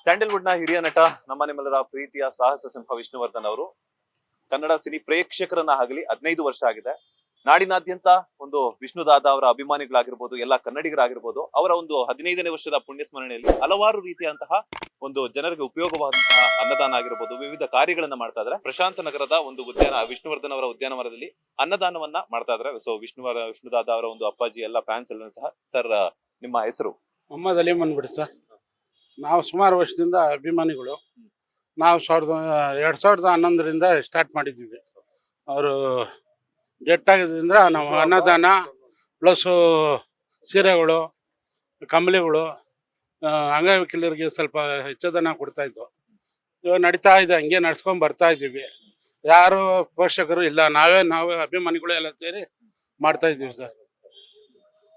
Sandalwood ನ ಹಿರಿಯ ನಟ ನಮ್ಮ ನಿಮ್ಮೆಲ್ಲರ ಪ್ರೀತಿಯ ಸಾಹಸ ಸಿಂಹ ವಿಷ್ಣುವರ್ಧನ್ ಅವರು ಕನ್ನಡ ಸಿನಿ ಪ್ರೇಕ್ಷಕರನ್ನ ಆಗಲಿ 15 ವರ್ಷ ಆಗಿದೆ. ನಾಡಿನಾದ್ಯಂತ ಒಂದು ವಿಷ್ಣುದಾದ ಅವರ ಅಭಿಮಾನಿಗಳಾಗಿರ್ಬೋದು, ಎಲ್ಲ ಕನ್ನಡಿಗರಾಗಿರ್ಬೋದು, ಅವರ ಒಂದು 15ನೇ ವರ್ಷದ ಪುಣ್ಯ ಸ್ಮರಣೆಯಲ್ಲಿ ಹಲವಾರು ರೀತಿಯಂತಹ ಒಂದು ಜನರಿಗೆ ಉಪಯೋಗವಾದಂತಹ ಅನ್ನದಾನ ಆಗಿರ್ಬೋದು, ವಿವಿಧ ಕಾರ್ಯಗಳನ್ನ ಮಾಡ್ತಾ ಇದ್ದಾರೆ. ಪ್ರಶಾಂತ ನಗರದ ಒಂದು ವಿಷ್ಣುವರ್ಧನ್ ಅವರ ಉದ್ಯಾನವನದಲ್ಲಿ ಅನ್ನದಾನವನ್ನ ಮಾಡ್ತಾ ಇದ್ದಾರೆ. ಸೊ ವಿಷ್ಣುದಾದ ಅವರ ಒಂದು ಅಪ್ಪಾಜಿ ಎಲ್ಲ ಫ್ಯಾನ್ಸ್ ಎಲ್ಲ ಸಹ. ಸರ್, ನಿಮ್ಮ ಹೆಸರು? ಮೊಹಮ್ಮದ್ ಅಲಿ ಬಂದ್ಬಿಡಿ ಸರ್. ನಾವು ಸುಮಾರು ವರ್ಷದಿಂದ ಅಭಿಮಾನಿಗಳು. ನಾವು 2011ರಿಂದ ಸ್ಟಾರ್ಟ್ ಮಾಡಿದ್ದೀವಿ. ಅವರು ಡೆಟ್ ಆಗಿದ್ದರಿಂದ ನಾವು ಅನ್ನದಾನ ಪ್ಲಸ್ಸು ಸೀರೆಗಳು, ಕಂಬಳಿಗಳು, ಅಂಗವಿಕಲರಿಗೆ ಸ್ವಲ್ಪ ಹೆಚ್ಚದನ ಕೊಡ್ತಾಯಿದ್ವು. ಇವಾಗ ನಡೀತಾ ಇದೆ, ಹಂಗೆ ನಡ್ಸ್ಕೊಂಡು ಬರ್ತಾ ಇದ್ದೀವಿ. ಯಾರು ಪೋಷಕರು ಇಲ್ಲ, ನಾವೇ ಅಭಿಮಾನಿಗಳು ಎಲ್ಲ ಸೇರಿ ಮಾಡ್ತಾ ಇದ್ದೀವಿ ಸರ್.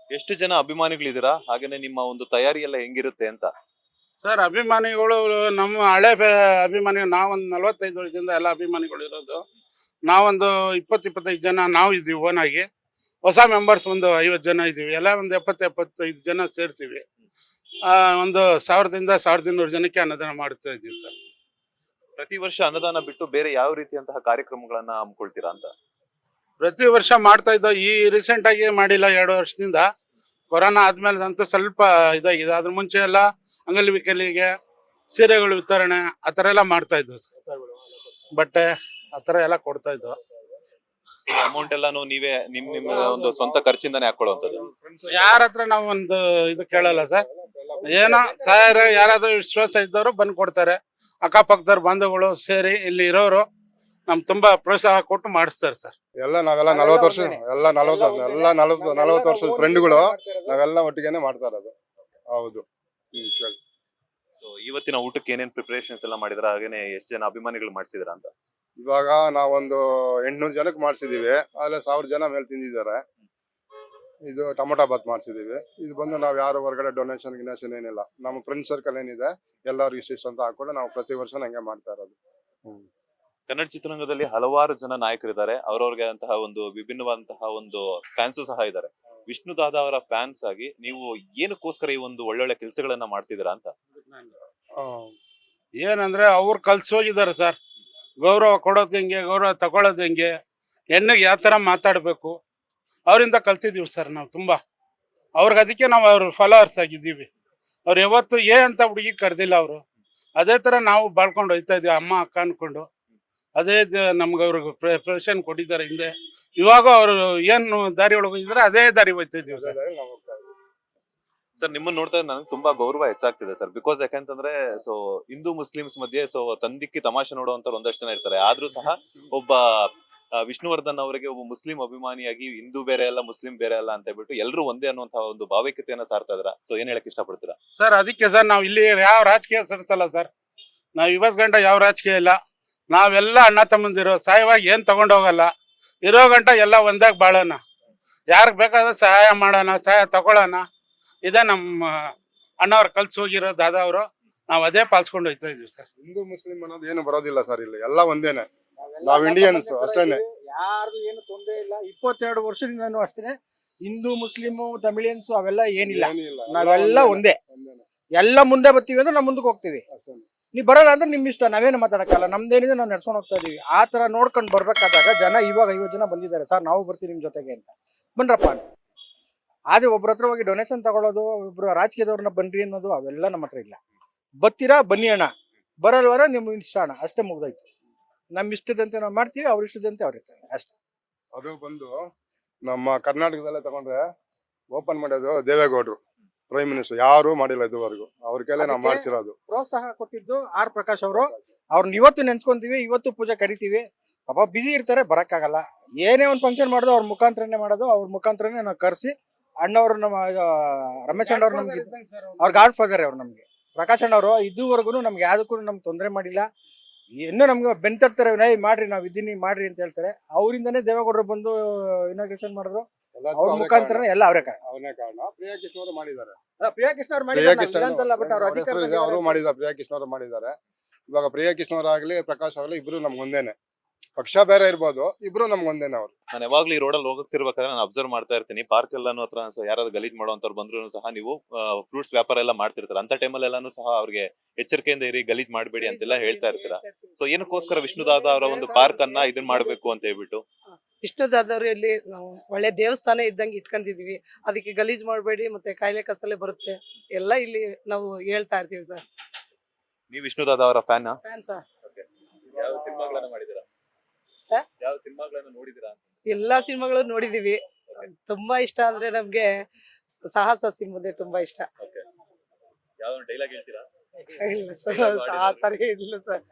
ಎಷ್ಟು ಜನ ಅಭಿಮಾನಿಗಳಿದ್ದೀರಾ? ಹಾಗೇನೆ ನಿಮ್ಮ ಒಂದು ತಯಾರಿ ಎಲ್ಲ ಹೆಂಗಿರುತ್ತೆ ಅಂತ? ಸರ್, ಅಭಿಮಾನಿಗಳು ನಮ್ಮ ಹಳೆ ಅಭಿಮಾನಿಗಳು ನಾವೊಂದು 45 ವರ್ಷದಿಂದ ಎಲ್ಲ ಅಭಿಮಾನಿಗಳು ಇರೋದು. ನಾವೊಂದು 20-25 ಜನ ನಾವು ಇದ್ದೀವಿ ಓನಾಗಿ. ಹೊಸ ಮೆಂಬರ್ಸ್ ಒಂದು 50 ಜನ ಇದ್ದೀವಿ. ಎಲ್ಲ ಒಂದು 70-75 ಜನ ಸೇರ್ತೀವಿ. ಒಂದು 1000ದಿಂದ 1200 ಜನಕ್ಕೆ ಅನ್ನದಾನ ಮಾಡ್ತಾ ಇದ್ದೀವಿ ಸರ್. ಪ್ರತಿ ವರ್ಷ ಅನ್ನದಾನ ಬಿಟ್ಟು ಬೇರೆ ಯಾವ ರೀತಿಯಂತಹ ಕಾರ್ಯಕ್ರಮಗಳನ್ನ ಹಮ್ಮಿಕೊಳ್ತೀರಾ ಅಂತ? ಪ್ರತಿ ವರ್ಷ ಮಾಡ್ತಾ ಇದ್ದೋ. ಈ ರೀಸೆಂಟ್ ಆಗಿ ಮಾಡಿಲ್ಲ, 2 ವರ್ಷದಿಂದ. ಕೊರೋನಾ ಆದ್ಮೇಲೆ ಅಂತೂ ಸ್ವಲ್ಪ ಇದಾಗಿದೆ. ಅದ್ರ ಮುಂಚೆ ಎಲ್ಲ ಅಂಗವಿಕಲಿಗೆ ಸೀರೆಗಳು ವಿತರಣೆ ಆ ಥರ ಎಲ್ಲ ಮಾಡ್ತಾ ಇದ್ವು ಸರ್. ಬಟ್ಟೆ ಆ ಥರ ಎಲ್ಲ ಕೊಡ್ತಾ ಇದ್ವು. ಅಮೌಂಟ್ ಎಲ್ಲಾನು ನೀವೇ ನಿಮ್ಮ ಒಂದು ಸ್ವಂತ ಖರ್ಚಿಂದಾನೇ ಹಾಕೊಳ್ಳುವಂಥದ್ದು? ಯಾರ ಹತ್ರ ನಾವು ಒಂದು ಇದು ಕೇಳಲ್ಲ ಸರ್. ಏನೋ ಸಹಾಯ ಯಾರಾದ್ರೂ ವಿಶ್ವಾಸ ಇದ್ದವರು ಬಂದು ಕೊಡ್ತಾರೆ. ಅಕ್ಕಪಕ್ಕದವ್ರು ಬಂಧುಗಳು ಸೇರಿ ಇಲ್ಲಿ ಇರೋರು ನಮ್ಗೆ ತುಂಬಾ ಪ್ರೋತ್ಸಾಹ ಕೊಟ್ಟು ಮಾಡಿಸ್ತಾರೆ ಸರ್. ನಾವೆಲ್ಲ 40 ವರ್ಷ ಎಲ್ಲ 40 ವರ್ಷದ ಫ್ರೆಂಡ್ಗಳು ನಾವೆಲ್ಲ ಒಟ್ಟಿಗೆನೆ ಮಾಡ್ತಾ ಇರೋದು. ಹೌದು. ಸೊ ಇವತ್ತಿನ ಊಟಕ್ಕೆ ಏನೇನ್ ಪ್ರಿಪರೇಷನ್ಸ್ ಎಲ್ಲ ಮಾಡಿದ್ರ, ಹಾಗೇನೆ ಎಷ್ಟು ಜನ ಅಭಿಮಾನಿಗಳು ಮಾಡಿಸಿದ್ರ ಅಂತ? ಇವಾಗ ನಾವೊಂದು 800 ಜನಕ್ಕೆ ಮಾಡ್ಸಿದೀವಿ. ಅಲ್ಲೇ 1000 ಜನ ಮೇಲೆ ತಿಂದಿದ್ದಾರೆ. ಇದು ಟೊಮೊಟೊ ಬಾತ್ ಮಾಡ್ಸಿದೀವಿ. ಇದು ಬಂದು ನಾವು ಯಾರು ಹೊರಗಡೆ ಡೊನೇಷನ್ ಏನಿಲ್ಲ. ನಮ್ಮ ಫ್ರೆಂಡ್ ಸರ್ಕಲ್ ಏನಿದೆ ಎಲ್ಲರಿಗೂ ಇಷ್ಟ ಅಂತ ಹಾಕೊಂಡು ನಾವು ಪ್ರತಿ ವರ್ಷ ಹಂಗೆ ಮಾಡ್ತಾ ಇರೋದು. ಕನ್ನಡ ಚಿತ್ರರಂಗದಲ್ಲಿ ಹಲವಾರು ಜನ ನಾಯಕರಿದ್ದಾರೆ. ಅವ್ರವ್ರಿಗೆ ಅಂತಹ ಒಂದು ವಿಭಿನ್ನವಾದಂತಹ ಒಂದು ಫ್ಯಾನ್ಸು ಸಹ ಇದ್ದಾರೆ. ವಿಷ್ಣುದಾದ ಅವರ ಫ್ಯಾನ್ಸ್ ಆಗಿ ನೀವು ಏನಕ್ಕೋಸ್ಕರ ಈ ಒಂದು ಒಳ್ಳೊಳ್ಳೆ ಕೆಲಸಗಳನ್ನ ಮಾಡ್ತಿದ್ದೀರಾ ಅಂತ? ಏನಂದ್ರೆ ಅವ್ರು ಕಲ್ಸೋಗಿದ್ದಾರೆ ಸರ್. ಗೌರವ ಕೊಡೋದು ಹೆಂಗೆ, ಗೌರವ ತಗೊಳ್ಳೋದು ಹೆಂಗೆ, ಹೆಣ್ಣಿಗೆ ಯಾವ ಥರ ಮಾತಾಡಬೇಕು, ಅವರಿಂದ ಕಲ್ತಿದ್ದೀವಿ ಸರ್ ನಾವು ತುಂಬ. ಅವ್ರಿಗೆ ಅದಕ್ಕೆ ನಾವು ಅವ್ರ ಫಾಲೋವರ್ಸ್ ಆಗಿದ್ದೀವಿ. ಅವ್ರು ಯಾವತ್ತು ಅಂತ ಹುಡುಗಿ ಕರೆದಿಲ್ಲ ಅವರು. ಅದೇ ಥರ ನಾವು ಬಾಳ್ಕೊಂಡು ಹೋಗ್ತಾ ಇದ್ದೀವಿ, ಅಮ್ಮ ಅಕ್ಕ ಅನ್ಕೊಂಡು. ಅದೇ ನಮ್ಗೆ ಅವ್ರಿಗೆ ಪ್ರೆಷನ್ ಕೊಟ್ಟಿದ್ದಾರೆ ಹಿಂದೆ. ಇವಾಗ ಅವರು ಏನು ದಾರಿ ಒಳಗೆ ಹೋಗಿದ್ದಾರೆ ಅದೇ ದಾರಿ ಹೋಗ್ತಾ ಇದ್ದೀವಿ ಸರ್. ಸರ್, ನಿಮ್ಮನ್ನ ನೋಡ್ತಾ ನನಗೆ ತುಂಬಾ ಗೌರವ ಹೆಚ್ಚಾಗ್ತಿದೆ ಸರ್. ಬಿಕಾಸ್ ಯಾಕಂತಂದ್ರೆ ಸೊ ಹಿಂದೂ ಮುಸ್ಲಿಮ್ಸ್ ಮಧ್ಯೆ ಸೊ ತಂದಿಕ್ಕಿ ತಮಾಷೆ ನೋಡುವಂತ ಒಂದಷ್ಟು ಜನ ಇರ್ತಾರೆ. ಆದ್ರೂ ಸಹ ಒಬ್ಬ ವಿಷ್ಣುವರ್ಧನ್ ಅವರಿಗೆ ಒಬ್ಬ ಮುಸ್ಲಿಂ ಅಭಿಮಾನಿಯಾಗಿ ಹಿಂದೂ ಬೇರೆ ಅಲ್ಲ, ಮುಸ್ಲಿಂ ಬೇರೆ ಅಲ್ಲ ಅಂತ ಹೇಳ್ಬಿಟ್ಟು ಎಲ್ಲರೂ ಒಂದೇ ಅನ್ನುವಂತಹ ಒಂದು ಭಾವೈಕ್ಯತೆಯನ್ನ ಸಾರ್ತಾ ಇದ್ರ. ಸೊ ಏನ್ ಹೇಳಕ್ ಇಷ್ಟಪಡ್ತೀರಾ ಸರ್? ಅದಕ್ಕೆ ಸರ್ ನಾವು ಇಲ್ಲಿ ಯಾವ ರಾಜಕೀಯ ಸರಿಸಲ್ಲ ಸರ್. ನಾವು ಇವತ್ತು ಗಂಟ ಯಾವ ರಾಜಕೀಯ ಇಲ್ಲ. ನಾವೆಲ್ಲ ಅಣ್ಣ ತಮ್ಮಂದಿರು. ಸಾಯವಾಗಿ ಏನ್ ತಗೊಂಡೋಗಲ್ಲ. ಇರೋ ಗಂಟ ಎಲ್ಲ ಒಂದಾಗ ಬಾಳೋಣ. ಯಾರಿಗೆ ಬೇಕಾದ್ರೆ ಸಹಾಯ ಮಾಡೋಣ, ಸಹಾಯ ತಗೊಳ್ಳೋಣ. ಇದೇ ನಮ್ಮ ಅಣ್ಣವ್ರು ಕಲ್ಸಿ ಹೋಗಿರೋ ದಾದಾ ಅವರು. ನಾವು ಅದೇ ಪಾಲಿಸ್ಕೊಂಡು ಹೋಗ್ತಾ ಇದೀವಿ ಸರ್. ಹಿಂದೂ ಮುಸ್ಲಿಂ ಅನ್ನೋದು ಏನು ಬರೋದಿಲ್ಲ ಸರ್. ಇಲ್ಲಿ ಎಲ್ಲ ಒಂದೇನೆ. ನಾವು ಇಂಡಿಯನ್ಸ್ ಅಷ್ಟೇನೆ. ಯಾರ್ದು ಏನು ತೊಂದರೆ ಇಲ್ಲ. 22 ವರ್ಷದಿಂದನೂ ಅಷ್ಟೇ. ಹಿಂದೂ ಮುಸ್ಲಿಮು ತಮಿಳಿಯನ್ಸು ಅವೆಲ್ಲ ಏನಿಲ್ಲ. ನಾವೆಲ್ಲ ಒಂದೇ. ಎಲ್ಲ ಮುಂದೆ ಬರ್ತೀವಿ ಅಂದ್ರೆ ನಾವು ಮುಂದಕ್ಕೆ ಹೋಗ್ತೀವಿ. ನೀವು ಬರಲ್ಲ ಅಂದ್ರೆ ನಿಮ್ ಇಷ್ಟ, ನಾವೇನು ಮಾತಾಡಕ್ಕಲ್ಲ. ನಮ್ದೇನಿದೆ ನಾವು ನಡ್ಸ್ಕೊಂಡು ಹೋಗ್ತಾ ಇದೀವಿ. ಆ ತರ ನೋಡ್ಕೊಂಡು ಬರ್ಬೇಕಾದಾಗ ಜನ ಇವಾಗ 50 ಜನ ಬಂದಿದ್ದಾರೆ ಸರ್, ನಾವು ಬರ್ತೀವಿ ನಿಮ್ ಜೊತೆಗೆ ಅಂತ. ಬನ್ರಪ್ಪ ಅಂತ. ಆದ್ರೆ ಒಬ್ರ ಹತ್ರ ಹೋಗಿ ಡೊನೇಷನ್ ತಗೊಳ್ಳೋದು, ಒಬ್ರು ರಾಜಕೀಯದವ್ರನ್ನ ಬನ್ರಿ ಅನ್ನೋದು ಅವೆಲ್ಲ ನಮ್ಮ ಹತ್ರ ಇಲ್ಲ. ಬತ್ತೀರಾ ಬನ್ನಿ ಅಣ್ಣ, ಬರಲ್ವರ ನಿಮ್ ಇಷ್ಟ ಅಣ್ಣ, ಅಷ್ಟೇ ಮುಗ್ದಾಯ್ತು. ನಮ್ ಇಷ್ಟದಂತೆ ನಾವು ಮಾಡ್ತೀವಿ, ಅವ್ರ ಇಷ್ಟದಂತೆ ಅವ್ರ ಇರ್ತಾರೆ ಅಷ್ಟೇ. ಅದು ಬಂದು ನಮ್ಮ ಕರ್ನಾಟಕದಲ್ಲೇ ತಗೊಂಡ್ರೆ ಓಪನ್ ಮಾಡೋದು ದೇವೇಗೌಡರು ಪ್ರೈಮ್ ಮಿನಿಸ್ಟರ್. ಯಾರು ಮಾಡಿಲ್ಲ ಇದುವರೆಗೂ. ಅವ್ರ ಕೈಲೇ ನಾವು ಮಾಡಿಸಿರೋದು. ಪ್ರೋತ್ಸಾಹ ಕೊಟ್ಟಿದ್ದು ಆರ್ ಪ್ರಕಾಶ್ ಅವರು. ಅವ್ರನ್ನ ಇವತ್ತು ನೆನ್ಸ್ಕೊಂತೀವಿ, ಇವತ್ತು ಪೂಜೆ ಕರಿತೀವಿ. ಪಾಪ ಬಿಸಿ ಇರ್ತಾರೆ, ಬರಕ್ಕಾಗಲ್ಲ. ಏನೇ ಒಂದು ಫಂಕ್ಷನ್ ಮಾಡೋದು ಅವ್ರ ಮುಖಾಂತರನೇ ಮಾಡೋದು. ಅವ್ರ ಮುಖಾಂತರನೇ ನಾವು ಕರೆಸಿ ಅಣ್ಣವ್ರು, ನಮ್ಮ ರಮೇಶ್ ಅಣ್ಣವ್ರು ನಮ್ಗೆ ಅವ್ರ ಗಾಡ್ ಫಾದರ್ ಅವ್ರು ನಮ್ಗೆ. ಪ್ರಕಾಶ್ ಅಣ್ಣವರು ಇದುವರೆಗೂ ನಮ್ಗೆ ಯಾವ್ದಕ್ಕೂ ನಮ್ಗೆ ತೊಂದರೆ ಮಾಡಿಲ್ಲ. ಇನ್ನೂ ನಮ್ಗೆ ಬೆಂತರ್ತಾರೆ, ಮಾಡ್ರಿ ನಾವ್ ಇದ್ದೀನಿ ಮಾಡ್ರಿ ಅಂತ ಹೇಳ್ತಾರೆ. ಅವರಿಂದನೇ ದೇವೇಗೌಡರು ಬಂದು ಇನಾಗ್ರೇಷನ್ ಮಾಡಿದ್ರು. ಅವ್ರ ಮುಖಾಂತರ ಎಲ್ಲ ಅವರೇ ಕಾರಣ. ಪ್ರಿಯಾ ಕೃಷ್ಣ ಅವರು ಮಾಡಿದ್ದಾರೆ. ಪ್ರಿಯಾ ಕೃಷ್ಣ ಅವ್ರು ಅವರು ಮಾಡಿದ್ದಾರೆ. ಪ್ರಿಯಾ ಕೃಷ್ಣ ಅವರು ಮಾಡಿದ್ದಾರೆ. ಇವಾಗ ಪ್ರಿಯಾ ಕೃಷ್ಣ ಅವರಾಗ್ಲಿ ಪ್ರಕಾಶ್ ಆಗಲಿ ಇಬ್ರು ನಮ್ಗೆ ಒಂದೇನೆ. ಪಕ್ಷ ಬೇರೆ ಇರ್ಬೋದು, ಇಬ್ರು ನಮ್ಗೆ ಒಂದೇನೆ ಅವ್ರು. ನಾನು ಯಾವಾಗ್ಲೂ ಈ ರೋಡಲ್ಲಿ ಹೋಗ್ತಿರ್ಬೇಕಾದ್ರೆ ನಾನು ಅಬ್ಸರ್ವ್ ಮಾಡ್ತಾ ಇರ್ತೀನಿ, ಪಾರ್ಕ್ ಎಲ್ಲಾನು ಹತ್ರ ಯಾರಾದ್ರು ಗಲೀಜ್ ಮಾಡುವಂತವ್ರು ಬಂದ್ರು ಸಹ ನೀವು ಫ್ರೂಟ್ಸ್ ವ್ಯಾಪಾರ ಎಲ್ಲ ಮಾಡ್ತಿರ್ತಾರೆ. ಅಂತ ಟೈಮಲ್ಲಿ ಎಲ್ಲಾನು ಸಹ ಅವ್ರಿಗೆ ಎಚ್ಚರಿಕೆಯಿಂದ ಇರಿ, ಗಲೀಜ್ ಮಾಡಬೇಡಿ ಅಂತೆಲ್ಲ ಹೇಳ್ತಾ ಇರ್ತೀರಾ. ಸೊ ಏನಕ್ಕೋಸ್ಕರ ವಿಷ್ಣುದಾದ ಅವರ ಒಂದು ಪಾರ್ಕ್ ಅನ್ನ ಇದನ್ ಮಾಡ್ಬೇಕು ಅಂತ ಹೇಳ್ಬಿಟ್ಟು? ವಿಷ್ಣುದಾದವ್ರಲ್ಲಿ ನಾವು ಒಳ್ಳೆ ದೇವಸ್ಥಾನ ಇದ್ದಂಗೆ ಇಟ್ಕೊಂಡಿದೀವಿ, ಅದಕ್ಕೆ ಗಲೀಜ್ ಮಾಡಬೇಡಿ ಮತ್ತೆ ಕಾಯಿಲೆ ಕಸಲೆ ಬರುತ್ತೆ ಎಲ್ಲ ಇಲ್ಲಿ ನಾವು ಹೇಳ್ತಾ ಇರ್ತೀವಿ ಸರ್. ನೀವು ವಿಷ್ಣುದಾದ ಅವರ ಫ್ಯಾನ್? Fan sir. ಯಾವ ಸಿನಿಮಾಗಳನ್ನ ಮಾಡಿದಿರಾ ಸರ್? ಯಾವ ಸಿನಿಮಾಗಳನ್ನ ನೋಡಿದಿರಾ? ಎಲ್ಲಾ ಸಿನಿಮಾಗಳು ನೋಡಿದೀವಿ. ತುಂಬಾ ಇಷ್ಟ ಅಂದ್ರೆ ನಮ್ಗೆ ಸಾಹಸ ಸಿನಿಮಾದೆ ತುಂಬಾ ಇಷ್ಟ. ಯಾವ ಡೈಲಾಗ್ ಹೇಳ್ತೀರಾ? ಇಲ್ಲ ಸರ್, ಆ ತರ ಇಲ್ಲ ಸರ್.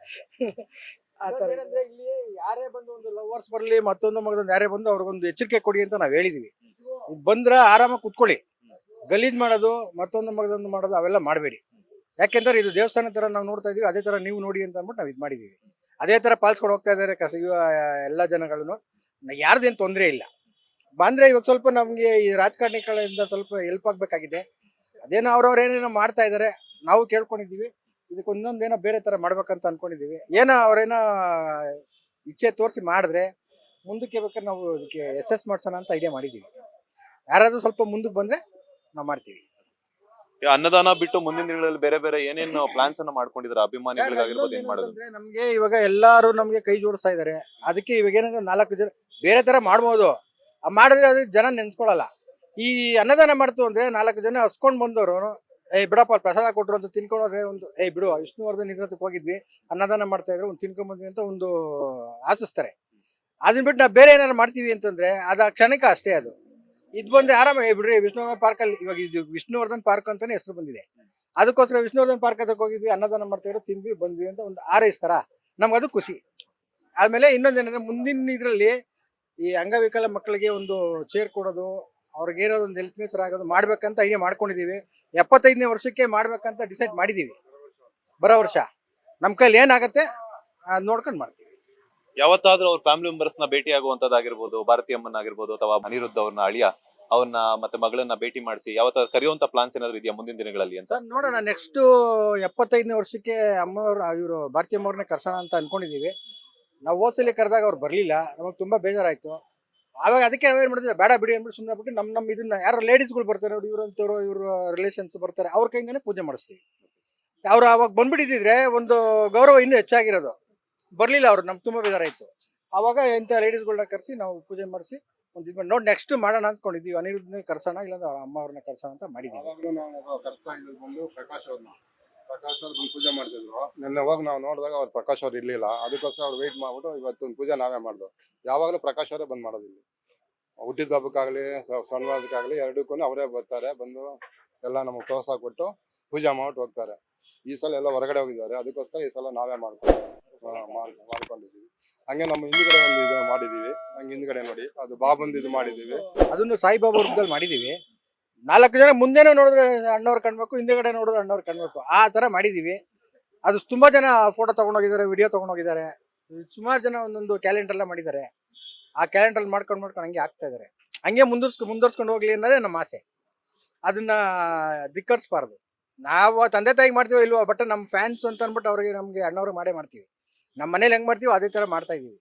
ಆ ತರ ಏನಂದ್ರೆ ಇಲ್ಲಿ ಯಾರೇ ಬಂದು ಒಂದು ಲವರ್ಸ್ ಬರ್ಲಿ ಮತ್ತೊಂದು ಯಾರೇ ಬಂದು ಅವ್ರಿಗೊಂದು ಎಚ್ಚರಿಕೆ ಕೊಡಿ ಅಂತ ನಾವ್ ಹೇಳಿದೀವಿ. ಬಂದ್ರ ಆರಾಮಾಗಿ ಕುತ್ಕೊಳ್ಳಿ, ಗಲೀಜ್ ಮಾಡೋದು ಮತ್ತೊಂದು ಮಗದೊಂದು ಮಾಡೋದು ಅವೆಲ್ಲ ಮಾಡಬೇಡಿ. ಯಾಕೆಂದ್ರೆ ಇದು ದೇವಸ್ಥಾನ ತರ ನಾವು ನೋಡ್ತಾ ಇದೀವಿ, ಅದೇ ತರ ನೀವು ನೋಡಿ ಅಂತ ಅಂದ್ಬಿಟ್ಟು ನಾವು ಇದು ಮಾಡಿದೀವಿ. ಅದೇ ತರ ಪಾಲಿಸ್ಕೊಂಡು ಹೋಗ್ತಾ ಇದಾರೆ ಎಲ್ಲ ಜನಗಳನ್ನು. ಯಾರ್ದೇನು ತೊಂದರೆ ಇಲ್ಲ. ಬಂದ್ರೆ ಇವಾಗ ಸ್ವಲ್ಪ ನಮ್ಗೆ ಈ ರಾಜಕಾರಣಿಗಳಿಂದ ಸ್ವಲ್ಪ ಹೆಲ್ಪ್ ಆಗ್ಬೇಕಾಗಿದೆ. ಅದೇನೋ ಅವ್ರವ್ರು ಏನೇನೋ ಮಾಡ್ತಾ ಇದಾರೆ, ನಾವು ಕೇಳ್ಕೊಂಡಿದೀವಿ. ಇದಕ್ಕೆ ಒಂದೊಂದೇನೋ ಬೇರೆ ತರ ಮಾಡ್ಬೇಕಂತ ಅನ್ಕೊಂಡಿದೀವಿ. ಏನೋ ಅವ್ರೇನೋ ಇಚ್ಛೆ ತೋರಿಸಿ ಮಾಡಿದ್ರೆ ಮುಂದಕ್ಕೆ ಬೇಕಾದ್ರೆ ನಾವು ಇದಕ್ಕೆ ಎಸ್ ಮಾಡ್ಸೋಣ ಅಂತ ಐಡಿಯಾ ಮಾಡಿದೀವಿ. ಯಾರಾದ್ರೂ ಸ್ವಲ್ಪ ಮುಂದಕ್ಕೆ ಬಂದ್ರೆ ನಾವು ಮಾಡ್ತೀವಿ. ಅನ್ನದಾನ ಬಿಟ್ಟು ಮುಂದಿನ ದಿನಗಳಲ್ಲಿ ಬೇರೆ ಬೇರೆ ಏನೇನು ಪ್ಲಾನ್ಸ್ ಅನ್ನ ಮಾಡ್ಕೊಂಡಿದ್ರ ಅಭಿಮಾನಿಗಳಿಗಾಗಿರ್ಬೋದು, ಏನ್ ಮಾಡೋದು? ಅಂದ್ರೆ ನಮ್ಗೆ ಇವಾಗ ಎಲ್ಲಾರು ನಮ್ಗೆ ಕೈ ಜೋಡಿಸ್ತಾ ಇದಾರೆ. ಅದಕ್ಕೆ ಇವಾಗ ಏನಂದ್ರೆ 4 ಜನ ಬೇರೆ ತರ ಮಾಡ್ಬೋದು, ಮಾಡಿದ್ರೆ ಅದು ಜನ ನೆನ್ಸ್ಕೊಳಲ್ಲ. ಈ ಅನ್ನದಾನ ಮಾಡ್ತು ಅಂದ್ರೆ 4 ಜನ ಹಸ್ಕೊಂಡ್ ಬಂದವರು ಬಿಡಪ್ಪ ಪ್ರಸಾದ ಕೊಟ್ರು ಅಂತ ತಿನ್ಕೊಂಡ್ರೆ ಒಂದು ಬಿಡು ವಿಷ್ಣುವರ್ಧನ್ ಇದ್ರದಕ್ಕೆ ಹೋಗಿದ್ವಿ, ಅನ್ನದಾನ ಮಾಡ್ತಾ ಇದ್ರು, ಒಂದು ತಿನ್ಕೊಂಡ್ ಬಂದ್ವಿ ಅಂತ ಒಂದು ಆಶಿಸ್ತಾರೆ. ಅದನ್ನ ಬಿಟ್ಟು ನಾವು ಬೇರೆ ಏನಾರು ಮಾಡ್ತೀವಿ ಅಂತಂದ್ರೆ ಅದು ಕ್ಷಣಿಕ ಅಷ್ಟೇ. ಅದು ಇದು ಬಂದ್ರೆ ಆರಾಮ ಬಿಡ್ರಿ ವಿಷ್ಣುವರ್ಧನ್ ಪಾರ್ಕ್ ಅಲ್ಲಿ, ಇವಾಗ ಇದು ವಿಷ್ಣುವರ್ಧನ್ ಪಾರ್ಕ್ ಅಂತಾನೆ ಹೆಸರು ಬಂದಿದೆ. ಅದಕ್ಕೋಸ್ಕರ ವಿಷ್ಣುವರ್ಧನ್ ಪಾರ್ಕ್ ಅದಕ್ಕೆ ಹೋಗಿದ್ವಿ, ಅನ್ನದಾನ ಮಾಡ್ತಾ ಇರೋ ತಿಂದ್ವಿ ಬಂದ್ವಿ ಅಂತ ಒಂದು ಆರೈಸ್ತಾರ, ನಮ್ಗೆ ಅದು ಖುಷಿ. ಆದ್ಮೇಲೆ ಇನ್ನೊಂದೇನಂದ್ರೆ ಮುಂದಿನ ಇದ್ರಲ್ಲಿ ಈ ಅಂಗವಿಕಲ ಮಕ್ಕಳಿಗೆ ಒಂದು ಚೇರ್ ಕೊಡೋದು, ಅವ್ರಿಗೆ ಏನಾದ್ರು ಒಂದು ಹೆಲ್ತ್ ನೇಚರ್ ಆಗೋದು ಮಾಡ್ಬೇಕಂತ ಐಡಿಯಾ ಮಾಡ್ಕೊಂಡಿದೀವಿ. 75ನೇ ವರ್ಷಕ್ಕೆ ಮಾಡ್ಬೇಕಂತ ಡಿಸೈಡ್ ಮಾಡಿದೀವಿ. ಬರೋ ವರ್ಷ ನಮ್ ಕೈಲಿ ಏನಾಗತ್ತೆ ನೋಡ್ಕೊಂಡು ಮಾಡ್ತೀವಿ. ಯಾವತ್ತಾದ್ರೂ ಅವ್ರ ಫ್ಯಾಮಿಲಿ ಮೆಂಬರ್ಸ್ ನ ಭೇಟಿ ಆಗುವಂತದ್ದಾಗಿರ್ಬೋದು, ಭಾರತಿ ಅಮ್ಮನ್ ಆಗಿರ್ಬೋದು ಅಥವಾ ಅನಿರುದ್ಧ ಅವ್ರನ್ನ ಅಳಿಯ ಅವ್ರನ್ನ ಮತ್ತೆ ಮಗಳನ್ನ ಭೇಟಿ ಮಾಡಿಸಿ ಯಾವತ್ತಾದ್ರೂ ಕರೆಯುವಂತ ಪ್ಲಾನ್ಸ್ ಏನಾದ್ರು ಇದೆಯಾ ಮುಂದಿನ ದಿನಗಳಲ್ಲಿ ಅಂತ? ನೋಡೋಣ, ನೆಕ್ಸ್ಟ್ 75ನೇ ವರ್ಷಕ್ಕೆ ಅಮ್ಮವ್ರ ಇವರು ಭಾರತಿ ಅಮ್ಮವ್ರನ್ನೇ ಕರ್ಸೋಣ ಅಂತ ಅನ್ಕೊಂಡಿದೀವಿ. ನಾವು ಹೋದ್ಸಲಿ ಕರೆದಾಗ ಅವ್ರು ಬರ್ಲಿಲ್ಲ, ನಮಗೆ ತುಂಬಾ ಬೇಜಾರಾಯ್ತು. ಆವಾಗ ಅದಕ್ಕೆ ನಾವೇನ್ ಮಾಡಿದ್ವಿ, ಬೇಡ ಬಿಡಿ ಅಂದ್ಬಿಟ್ಟು ಸುಮ್ಮನೆ ಬಿಟ್ಟು ನಮ್ಮ ಇದನ್ನ ಯಾರು ಲೇಡೀಸ್ಗಳು ಬರ್ತಾರೆ ನೋಡಿ, ಇವ್ರಂತವ್ರು ಇವ್ರ ರಿಲೇಷನ್ಸ್ ಬರ್ತಾರೆ, ಅವ್ರ ಕೈಯಿಂದನೇ ಪೂಜೆ ಮಾಡಿಸ್ತೀವಿ. ಅವ್ರು ಅವಾಗ ಬಂದ್ಬಿಟ್ಟಿದ್ರೆ ಒಂದು ಗೌರವ ಇನ್ನೂ ಹೆಚ್ಚಾಗಿರೋದು. ಬರ್ಲಿಲ್ಲ ಅವ್ರು, ನಮ್ಗೆ ತುಂಬಾ ಬೇಜಾರಾಯ್ತು. ಆವಾಗ ಇಂಥ ಲೇಡೀಸ್ಗಳನ್ನ ಕರೆಸಿ ನಾವು ಪೂಜೆ ಮಾಡಿಸಿ ಒಂದು ಇದು ನೋಡಿ ನೆಕ್ಸ್ಟ್ ಮಾಡೋಣ ಅಂದ್ಕೊಂಡಿದ್ವಿ. ಅನಿರುದ್ಧನೇ ಕರ್ಸೋಣ, ಇಲ್ಲಾಂದ್ರೆ ಅವ್ರ ಅಮ್ಮ ಅವ್ರನ್ನ ಕರ್ಸೋಣ ಅಂತ ಮಾಡಿದ್ದೀವಿ. ಅವಾಗಲೂ ನಾವು ಕರ್ಸ್ತಾ ಇದ್ದು ಬಂದು ಪ್ರಕಾಶ್ ಅವ್ರು ಬಂದು ಪೂಜೆ ಮಾಡ್ತಿದ್ರು. ನಿನ್ನೆ ಹೋಗಿ ನಾವು ನೋಡಿದಾಗ ಅವ್ರು ಪ್ರಕಾಶ್ ಅವ್ರು ಇರ್ಲಿಲ್ಲ. ಅದಕ್ಕೋಸ್ಕರ ಅವ್ರು ವೆಯ್ಟ್ ಮಾಡ್ಬಿಟ್ಟು ಇವತ್ತೊಂದು ಪೂಜೆ ನಾವೇ ಮಾಡ್ದು. ಯಾವಾಗಲೂ ಪ್ರಕಾಶ್ ಅವರೇ ಬಂದ್ ಮಾಡೋದಿಲ್ಲ. ಹುಟ್ಟಿದ ಹಬ್ಬಕ್ಕಾಗ್ಲಿ ಸಣ್ಣದಕ್ಕಾಗ್ಲಿ ಎರಡಕ್ಕೂ ಅವರೇ ಬರ್ತಾರೆ, ಬಂದು ಎಲ್ಲ ನಮಗೆ ಪ್ರೋತ್ಸಾಹ ಕೊಟ್ಟು ಪೂಜೆ ಮಾಡ್ಬಿಟ್ಟು ಹೋಗ್ತಾರೆ. ಈ ಸಲ ಎಲ್ಲ ಹೊರಗಡೆ ಹೋಗಿದ್ದಾರೆ, ಅದಕ್ಕೋಸ್ಕರ ಈ ಸಲ ನಾವೇ ಮಾಡ್ಕೊಂಡಿದ್ದೀವಿ. ಹಂಗೆ ನಮ್ಮ ಹಿಂದ್ಗಡೆ ಒಂದು ಇದು ಮಾಡಿದೀವಿ, ಹಂಗೆ ಹಿಂದ್ಗಡೆ ನೋಡಿ ಅದು ಬಾಬಂದು ಇದು ಮಾಡಿದೀವಿ. ಅದನ್ನು ಸಾಯಿಬಾಬಾ ವೃತ್ತದಲ್ಲಿ ಮಾಡಿದೀವಿ. 4 ಜನ ಮುಂದೆನೂ ನೋಡಿದ್ರೆ ಅಣ್ಣವ್ರು ಕಾಣ್ಬೇಕು, ಹಿಂದೆಗಡೆ ನೋಡಿದ್ರೆ ಅಣ್ಣವ್ರು ಕಾಣ್ಬೇಕು, ಆ ತರ ಮಾಡಿದೀವಿ. ಅದು ತುಂಬಾ ಜನ ಫೋಟೋ ತಗೊಂಡೋಗಿದ್ದಾರೆ, ವಿಡಿಯೋ ತಗೊಂಡೋಗಿದ್ದಾರೆ. ಸುಮಾರು ಜನ ಒಂದೊಂದು ಕ್ಯಾಲೆಂಡರ್ ಎಲ್ಲ ಮಾಡಿದ್ದಾರೆ. ಆ ಕ್ಯಾಲೆಂಡರ್ ಮಾಡ್ಕೊಂಡು ಹಂಗೆ ಆಗ್ತಾ ಇದಾರೆ. ಹಂಗೆ ಮುಂದುವರ್ಸ್ಕೊಂಡು ಹೋಗ್ಲಿ ಅನ್ನೋದೇ ನಮ್ಮ ಆಸೆ. ಅದನ್ನ ಧಿಕ್ಕರಿಸಬಾರ್ದು. ನಾವು ತಂದೆ ತಾಯಿಗೆ ಮಾಡ್ತೀವೋ ಇಲ್ವೋ, ಬಟ್ ನಮ್ಮ ಫ್ಯಾನ್ಸ್ ಅಂತ ಅಂದ್ಬಿಟ್ಟು ಅವ್ರಿಗೆ ನಮ್ಗೆ ಅಣ್ಣವ್ರಿಗೆ ಮಾಡೇ ಮಾಡ್ತೀವಿ. ನಮ್ಮ ಮನೇಲಿ ಹೆಂಗ್ ಮಾಡ್ತೀವೋ ಅದೇ ತರ ಮಾಡ್ತಾ ಇದೀವಿ.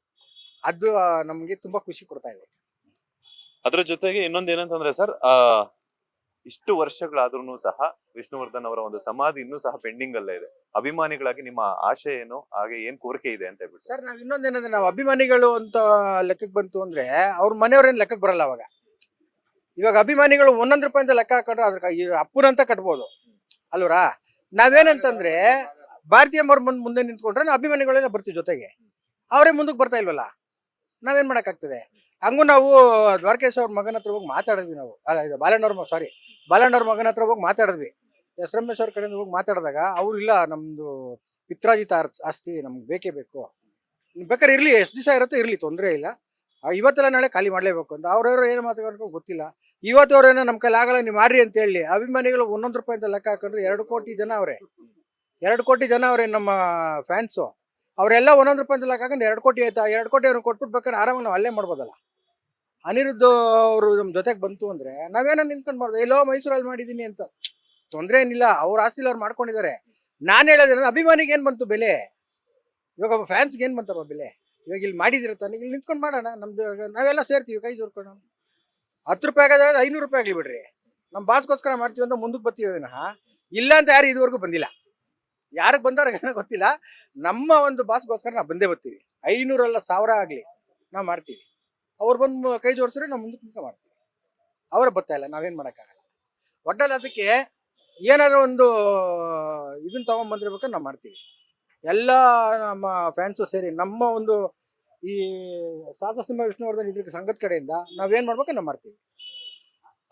ಅದು ನಮ್ಗೆ ತುಂಬಾ ಖುಷಿ ಕೊಡ್ತಾ ಇದೆ. ಅದ್ರ ಜೊತೆಗೆ ಇನ್ನೊಂದ್ ಏನಂತಂದ್ರೆ ಸರ್, ಇಷ್ಟು ವರ್ಷಗಳಾದ್ರೂ ಸಹ ವಿಷ್ಣುವರ್ಧನ್ ಅವರ ಒಂದು ಸಮಾಧಿ ಇನ್ನೂ ಸಹ ಪೆಂಡಿಂಗ್ ಅಲ್ಲೇ ಇದೆ. ಅಭಿಮಾನಿಗಳಾಗಿ ನಿಮ್ಮ ಆಶೆ ಏನು, ಹಾಗೆ ಏನ್ ಕೋರಿಕೆ ಇದೆ ಅಂತ ಹೇಳ್ಬಿಟ್ಟು? ಸರ್, ನಾವ್ ಇನ್ನೊಂದೇನಂದ್ರೆ ನಾವು ಅಭಿಮಾನಿಗಳು ಅಂತ ಲೆಕ್ಕಕ್ಕೆ ಬಂತು ಅಂದ್ರೆ ಅವ್ರ ಮನೆಯವ್ರೇನ್ ಲೆಕ್ಕಕ್ಕೆ ಬರಲ್ಲ. ಅವಾಗ ಇವಾಗ ಅಭಿಮಾನಿಗಳು 1 ರೂಪಾಯಿ ಅಂತ ಲೆಕ್ಕ ಹಾಕೊಂಡ್ರೆ ಅದ್ರ ಅಪ್ಪನಂತ ಕಟ್ಬೋದು ಅಲ್ವರಾ. ನಾವೇನಂತಂದ್ರೆ ಭಾರತೀಯ ಮುಂದೆ ನಿಂತ್ಕೊಂಡ್ರೆ ನಾವು ಅಭಿಮಾನಿಗಳೆಲ್ಲ ಬರ್ತೀವಿ ಜೊತೆಗೆ. ಅವರೇ ಮುಂದಕ್ಕೆ ಬರ್ತಾ ಇಲ್ವಲ್ಲ, ನಾವೇನ್ ಮಾಡಕ್ಕಾಗ್ತದೆ. ಹಂಗೂ ನಾವು ದ್ವಾರಕೇಶ್ ಅವ್ರ ಮಗನ ಹತ್ರ ಹೋಗಿ ಮಾತಾಡಿದ್ವಿ. ನಾವು ಇದು ಬಾಲಣ್ಣವ್ರ ಮಗನ ಹತ್ರ ಹೋಗಿ ಮಾತಾಡಿದ್ವಿ. ಎಸ್ ರಮೇಶ್ ಅವ್ರ ಕಡೆಯಿಂದ ಹೋಗಿ ಮಾತಾಡಿದಾಗ ಅವ್ರು ಇಲ್ಲ, ನಮ್ದು ಪಿತ್ರಾಜಿತ ಆಸ್ತಿ ನಮ್ಗೆ ಬೇಕೇ ಬೇಕು, ಬೇಕಾದ್ರೆ ಇರ್ಲಿ, ಎಷ್ಟು ದಿವಸ ಇರುತ್ತೆ ಇರ್ಲಿ, ತೊಂದರೆ ಇಲ್ಲ, ಇವತ್ತೆಲ್ಲ ನಾಳೆ ಖಾಲಿ ಮಾಡ್ಲೇಬೇಕು ಅಂತ. ಅವ್ರವ್ರು ಏನು ಮಾತಾಡ್ಕೊಂಡು ಗೊತ್ತಿಲ್ಲ. ಇವತ್ತು ಅವ್ರೇನೋ ನಮ್ಮ ಕೈಲಿ ಆಗಲ್ಲ ನೀವು ಮಾಡ್ರಿ ಅಂತ ಹೇಳಿ ಅಭಿಮಾನಿಗಳು 1 ರೂಪಾಯಿ ಅಂತ ಲೆಕ್ಕ ಹಾಕೊಂಡ್ರೆ 2 ಕೋಟಿ ಜನ ಅವ್ರೆ. 2 ಕೋಟಿ ಜನ ಅವ್ರೆ ನಮ್ಮ ಫ್ಯಾನ್ಸು. ಅವರೆಲ್ಲ 1 ರೂಪಾಯಿ ಅಂತ ಲೆಕ್ಕ ಹಾಕೊಂಡು 2 ಕೋಟಿ ಆಯ್ತಾ. 2 ಕೋಟಿ ಅವ್ರಿಗೆ ಕೊಟ್ಬಿಟ್ಟು ಬೇಕಾದ್ರೆ ಆರಾಮಾಗಿ ನಾವು ಅಲ್ಲೇ ಮಾಡ್ಬೋದಲ್ಲ. ಅನಿರುದ್ಧ ಅವರು ನಮ್ಮ ಜೊತೆಗೆ ಬಂತು ಅಂದ್ರೆ ನಾವೇನೋ ನಿಂತ್ಕೊಂಡು ಮಾಡ್ಬೋದು. ಎಲ್ಲೋ ಮೈಸೂರಲ್ಲಿ ಮಾಡಿದೀನಿ ಅಂತ ತೊಂದರೆ ಏನಿಲ್ಲ, ಅವ್ರ ಆಸ್ತಿಲಿ ಅವ್ರು ಮಾಡ್ಕೊಂಡಿದ್ದಾರೆ. ನಾನು ಹೇಳೋದೇನ, ಅಭಿಮಾನಿಗೆ ಏನ್ ಬಂತು ಬೆಲೆ, ಇವಾಗ ಫ್ಯಾನ್ಸ್ಗೆ ಏನ್ ಬಂತಪ್ಪ ಬೆಲೆ? ಇವಾಗ ಇಲ್ಲಿ ಮಾಡಿದಿರ ತಾನೆ, ಇಲ್ಲಿ ನಿಂತ್ಕೊಂಡು ಮಾಡೋಣ. ನಮ್ದು ನಾವೆಲ್ಲ ಸೇರ್ತೀವಿ ಕೈ ಜೋರ್ಕೊಂಡು. 10 ರೂಪಾಯಿ ಆಗೋದಾದ್ರೆ 500 ರೂಪಾಯಿ ಆಗಲಿ ಬಿಡ್ರಿ. ನಮ್ಮ ಬಾಸ್ಗೋಸ್ಕರ ಮಾಡ್ತೀವಿ ಅಂತ ಮುಂದಕ್ಕೆ ಬರ್ತೀವಿ ವಿನಃ ಇಲ್ಲ ಅಂತ ಯಾರು ಇದುವರೆಗೂ ಬಂದಿಲ್ಲ. ಯಾರಿಗೆ ಬಂದವ್ರಿಗೆ ಗೊತ್ತಿಲ್ಲ. ನಮ್ಮ ಒಂದು ಬಾಸ್ಗೋಸ್ಕರ ನಾವು ಬಂದೇ ಬರ್ತೀವಿ. 500 ಅಲ್ಲ 1000 ಆಗಲಿ ನಾವು ಮಾಡ್ತೀವಿ. ಅವ್ರು ಬಂದು ಕೈ ಜೋಡಿಸಿದ್ರೆ ನಾವು ಮುಂದಕ್ಕೆ ನಿಂತ್ಕೊಂಡು ಮಾಡ್ತೀವಿ. ಅವರೇ ಬರ್ತಾ ಇಲ್ಲ, ನಾವೇನು ಮಾಡೋಕ್ಕಾಗಲ್ಲ. ಒಟ್ಟಲ್ಲಿ ಅದಕ್ಕೆ ಏನಾದರೂ ಒಂದು ಇದನ್ನ ತೊಗೊಂಬಂದಿರ್ಬೇಕಾದ್ರೆ ನಾವು ಮಾಡ್ತೀವಿ. ಎಲ್ಲ ನಮ್ಮ ಫ್ಯಾನ್ಸು ಸೇರಿ ನಮ್ಮ ಒಂದು ಈ ಸಾಹಸ ವಿಷ್ಣುವರ್ಧನ್ ಇದ್ರ ಸಂಘದ ಕಡೆಯಿಂದ ನಾವೇನು ಮಾಡ್ಬೇಕು ನಾವು ಮಾಡ್ತೀವಿ.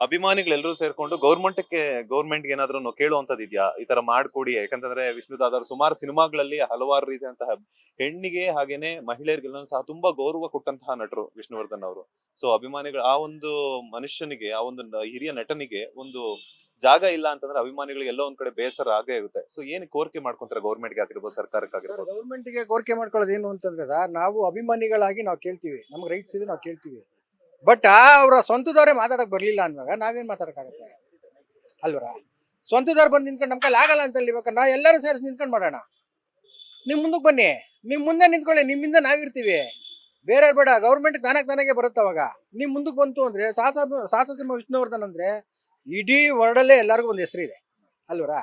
ಅಭಿಮಾನಿಗಳೆಲ್ಲರೂ ಸೇರ್ಕೊಂಡು ಗೌರ್ಮೆಂಟ್ಗೆ ಏನಾದ್ರು ಕೇಳುವಂತದ್ದು ಇದೆಯಾ, ಈ ತರ ಮಾಡ್ಕೊಡಿ? ಯಾಕಂತಂದ್ರೆ ವಿಷ್ಣುದಾದವರು ಸುಮಾರು ಸಿನಿಮಾಗಳಲ್ಲಿ ಹಲವಾರು ರೀತಿಯಂತಹ ಹೆಣ್ಣಿಗೆ ಹಾಗೇನೆ ಮಹಿಳೆಯರಿಗೆಲ್ಲ ಸಹ ತುಂಬಾ ಗೌರವ ಕೊಟ್ಟಂತಹ ನಟರು ವಿಷ್ಣುವರ್ಧನ್ ಅವರು. ಸೊ ಅಭಿಮಾನಿಗಳು ಆ ಒಂದು ಮನುಷ್ಯನಿಗೆ, ಆ ಒಂದು ಹಿರಿಯ ನಟನಿಗೆ ಒಂದು ಜಾಗ ಇಲ್ಲ ಅಂತಂದ್ರೆ ಅಭಿಮಾನಿಗಳಿಗೆ ಎಲ್ಲ ಒಂದ್ ಕಡೆ ಬೇಸರ ಆಗೇ ಇರುತ್ತೆ. ಸೊ ಏನ್ ಕೋರಿಕೆ ಮಾಡ್ಕೊಂತಾರೆ ಗೌರ್ಮೆಂಟ್ಗೆ ಆಗಿರ್ಬೋದು, ಸರ್ಕಾರಕ್ಕಾಗಿರ್ಬೋದು? ಗೌರ್ಮೆಂಟ್ಗೆ ಕೋರಿಕೆ ಮಾಡ್ಕೊಳ್ಳೋದು ಏನು ಅಂತಂದ್ರೆ, ನಾವು ಅಭಿಮಾನಿಗಳಾಗಿ ನಾವು ಕೇಳ್ತೀವಿ, ನಮ್ಗೆ ರೈಟ್ಸ್ ಇದೆ, ನಾವು ಕೇಳ್ತೀವಿ. ಬಟ್ ಅವರ ಸ್ವಂತದವರೇ ಮಾತಾಡಕ್ ಬರ್ಲಿಲ್ಲ ಅಂದಾಗ ನಾವೇನ್ ಮಾತಾಡಕ್ಕಾಗತ್ತೆ ಅಲ್ವರ? ಸ್ವಂತದವ್ರು ಬಂದು ನಿಂತ್ಕೊಂಡು ನಮ್ಮ ಕೈಲಿ ಆಗಲ್ಲ ಅಂತ ಇವಾಗ ನಾವು ಎಲ್ಲರೂ ಸೇರಿಸಿ ನಿಂತ್ಕೊಂಡು ಮಾಡೋಣ. ನಿಮ್ ಮುಂದಕ್ಕೆ ಬನ್ನಿ, ನಿಮ್ ಮುಂದೆ ನಿಂತ್ಕೊಳ್ಳಿ, ನಿಮ್ಮಿಂದ ನಾವಿರ್ತೀವಿ, ಬೇರೆ ಬೇಡ. ಗೌರ್ಮೆಂಟ್ ತಾನಾಗೆ ಬರುತ್ತೆ. ಅವಾಗ ನಿಮ್ ಮುಂದಕ್ಕೆ ಬಂತು ಅಂದ್ರೆ ಸಾಹಸ ಸಿಂಹ ವಿಷ್ಣುವರ್ಧನ್ ಅಂದ್ರೆ ಇಡೀ ವರ್ಲ್ಡಲ್ಲೇ ಎಲ್ಲರಿಗೂ ಒಂದು ಹೆಸರು ಇದೆ ಅಲ್ವರ?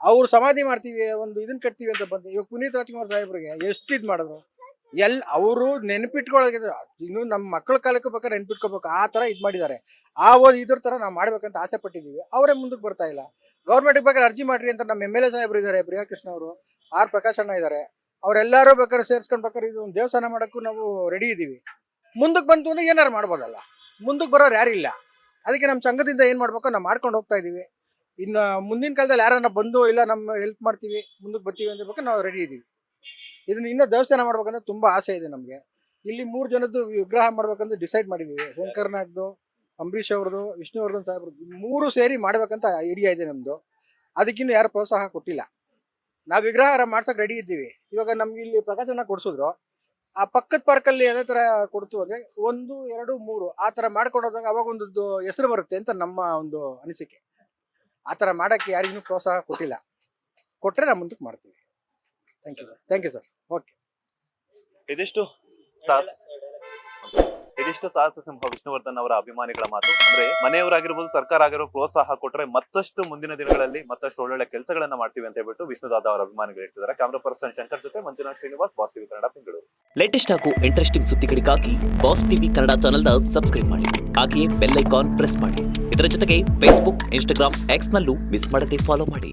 ಅವ್ರು ಸಮಾಧಿ ಮಾಡ್ತೀವಿ, ಒಂದು ಇದನ್ನ ಕಟ್ತೀವಿ ಅಂತ ಬಂದು ಇವಾಗ ಪುನೀತ್ ರಾಜ್ಕುಮಾರ್ ಸಾಹೇಬ್ರಿಗೆ ಎಷ್ಟು ಇದು ಮಾಡಿದ್ರು. ಅವರು ನೆನಪಿಟ್ಕೊಳ್ಳೋಕೆ ಇನ್ನು ನಮ್ಮ ಮಕ್ಕಳ ಕಾಲಕ್ಕೂ ಬೇಕಾದ್ರೆ ನೆನ್ಪಿಟ್ಕೋಬೇಕು, ಆ ಥರ ಇದು ಮಾಡಿದ್ದಾರೆ. ಇದ್ರ ಥರ ನಾವು ಮಾಡ್ಬೇಕಂತ ಆಸೆ ಪಟ್ಟಿದ್ದೀವಿ. ಅವರೇ ಮುಂದಕ್ಕೆ ಬರ್ತಾ ಇಲ್ಲ. ಗೌರ್ಮೆಂಟ್ಗೆ ಬೇಕಾದ್ರೆ ಅರ್ಜಿ ಮಾಡ್ರಿ ಅಂತ ನಮ್ಮ MLA ಸಾಹೇಬ್ರು ಇದ್ದಾರೆ, ಪ್ರಿಯಾಕೃಷ್ಣ ಅವರು, R ಪ್ರಕಾಶ್ ಅಣ್ಣ ಇದ್ದಾರೆ. ಅವರೆಲ್ಲರೂ ಬೇಕಾದ್ರೆ ಸೇರ್ಸ್ಕೊಂಡು ಬೇಕಾದ್ರೆ ಇದು ಒಂದು ದೇವಸ್ಥಾನ ಮಾಡೋಕ್ಕೂ ನಾವು ರೆಡಿ ಇದ್ದೀವಿ. ಮುಂದಕ್ಕೆ ಬಂತು ಅಂದ್ರೆ ಏನಾರು ಮಾಡ್ಬೋದಲ್ಲ. ಮುಂದಕ್ಕೆ ಬರೋರು ಯಾರಿಲ್ಲ. ಅದಕ್ಕೆ ನಮ್ಮ ಸಂಘದಿಂದ ಏನು ಮಾಡ್ಬೇಕು ನಾವು ಮಾಡ್ಕೊಂಡು ಹೋಗ್ತಾ ಇದ್ದೀವಿ. ಇನ್ನು ಮುಂದಿನ ಕಾಲದಲ್ಲಿ ಯಾರನ್ನ ಬಂದು ಇಲ್ಲ ನಮ್ಮ ಹೆಲ್ಪ್ ಮಾಡ್ತೀವಿ, ಮುಂದಕ್ಕೆ ಬರ್ತೀವಿ ಅಂತ ಬೇಕು ನಾವು ರೆಡಿ ಇದ್ದೀವಿ. ಇದನ್ನ ಇನ್ನೂ ದೇವಸ್ಥಾನ ಮಾಡ್ಬೇಕಂದ್ರೆ ತುಂಬ ಆಸೆ ಇದೆ ನಮಗೆ. ಇಲ್ಲಿ 3 ಜನದ್ದು ವಿಗ್ರಹ ಮಾಡ್ಬೇಕಂತ ಡಿಸೈಡ್ ಮಾಡಿದ್ದೀವಿ. ಶಂಕರ್ನಾಗ್ದು, ಅಂಬರೀಷ್ ಅವ್ರದ್ದು, ವಿಷ್ಣುವರ್ಧನ್ ಸಾಹೇಬ್ರದ್ದು 3 ಸೇರಿ ಮಾಡ್ಬೇಕಂತ ಐಡಿಯಾ ಇದೆ ನಮ್ಮದು. ಅದಕ್ಕಿನ್ನೂ ಯಾರು ಪ್ರೋತ್ಸಾಹ ಕೊಟ್ಟಿಲ್ಲ. ನಾವು ವಿಗ್ರಹ ಮಾಡ್ಸೋಕೆ ರೆಡಿ ಇದ್ದೀವಿ. ಇವಾಗ ನಮ್ಗೆ ಇಲ್ಲಿ ಪ್ರಕಾಶನ ಕೊಡಿಸಿದ್ರು, ಆ ಪಕ್ಕದ ಪಾರ್ಕಲ್ಲಿ ಅದೇ ಥರ ಕೊಡ್ತು ಅಂದರೆ 1, 2, 3 ಆ ಥರ ಮಾಡ್ಕೊಂಡೋದಾಗ ಅವಾಗ ಒಂದು ಹೆಸರು ಬರುತ್ತೆ ಅಂತ ನಮ್ಮ ಒಂದು ಅನಿಸಿಕೆ. ಆ ಥರ ಮಾಡೋಕ್ಕೆ ಯಾರಿಗೂ ಪ್ರೋತ್ಸಾಹ ಕೊಟ್ಟಿಲ್ಲ. ಕೊಟ್ಟರೆ ನಾವು ಮುಂದಕ್ಕೆ ಮಾಡ್ತೀವಿ. Thank you sir. ಓಕೆ. ಇದಿಷ್ಟು ಸಾಹಸ ಸಿಂಹ ವಿಷ್ಣುವರ್ಧನ್ ಅವರ ಅಭಿಮಾನಿಗಳ ಮಾತು. ಅಂದ್ರೆ ಮನೆಯವರಾಗಿರ್ಬೋದು, ಸರ್ಕಾರ ಆಗಿರ್ಬೋದು ಪ್ರೋತ್ಸಾಹ ಕೊಟ್ಟರೆ ಮತ್ತಷ್ಟು ಮುಂದಿನ ದಿನಗಳಲ್ಲಿ ಮತ್ತಷ್ಟು ಒಳ್ಳೊಳ್ಳೆ ಕೆಲಸಗಳನ್ನ ಮಾಡ್ತೀವಿ ಅಂತ ಹೇಳ್ಬಿಟ್ಟು ವಿಷ್ಣುದಾದ ಅವರ ಅಭಿಮಾನಿಗಳು ಹೇಳ್ತಿದ್ದಾರೆ. ಕ್ಯಾಮರಾ ಪರ್ಸನ್ ಶಂಕರ್ ಜೊತೆ Manjunath Srinivas, boss TV Kannada, Bengaluru. Latest ಹಾಗೂ ಇಂಟ್ರೆಸ್ಟಿಂಗ್ ಸುದ್ದಿಗಳಿಗಾಗಿ ಬಾಸ್ ಟಿವಿ ಕನ್ನಡ ಚಾನೆಲ್ನ ಸಬ್ಸ್ಕ್ರೈಬ್ ಮಾಡಿ. ಹಾಗೆಯೇ ಬೆಲ್ ಐಕಾನ್ ಪ್ರೆಸ್ ಮಾಡಿ. ಇದರ ಜೊತೆಗೆ ಫೇಸ್ಬುಕ್, ಇನ್ಸ್ಟಾಗ್ರಾಮ್, ಎಕ್ಸ್ ನಲ್ಲೂ ಮಿಸ್ ಮಾಡದೆ ಫಾಲೋ ಮಾಡಿ.